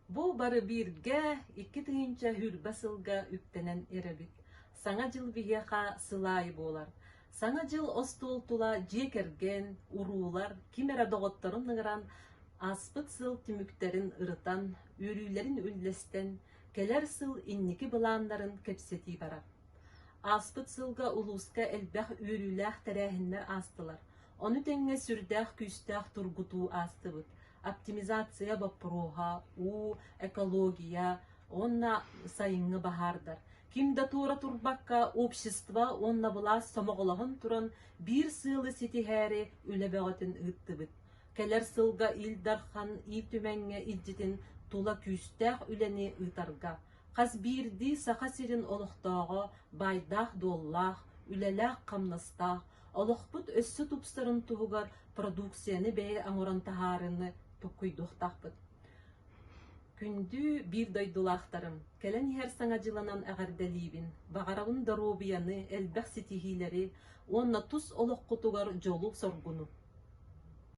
Бу бары бирге, икки тыгынча хүрбасылга үктенен эребит. Саңа жыл бигеха сылай болар. Саңа жыл остултула жекерген, уруулар, кимера доғотторун ныгыран, аспыт сыл түмүктерин ырытан, үрүлерин үллестен, келер сыл инники былаандарын кепсети барар. Аспыт сылга улуска элбэх үрүлэх тәрәһиннер астылар. Оны теңге сүрдэх күстэх тургуту астыбыт. Оптимизация бапроха, экология, онна сайыңы бахардар. Кимда тура турбакка общество, онна була самоголоғын туран бир сылы сетихәре үлебәғатын ыттыбыт. Келер сылга илдархан итүмәңе илжитин тула күстәх үләне ытарга. Қаз бирди саха сирин олықтағы байдах доллах, үлеләх қамнастах, олықпыт өссі тупстарын туғығар продукцияны бәйір аңыран тахарыны тұққойдуқтақпыт. Күнді бір дойдулақтарым, кәлін ер саңа жыланан ағардалибін, бағарауын даробияны, әлбәқ сетихилері, онна тұс олық құтығар жолу соргуну.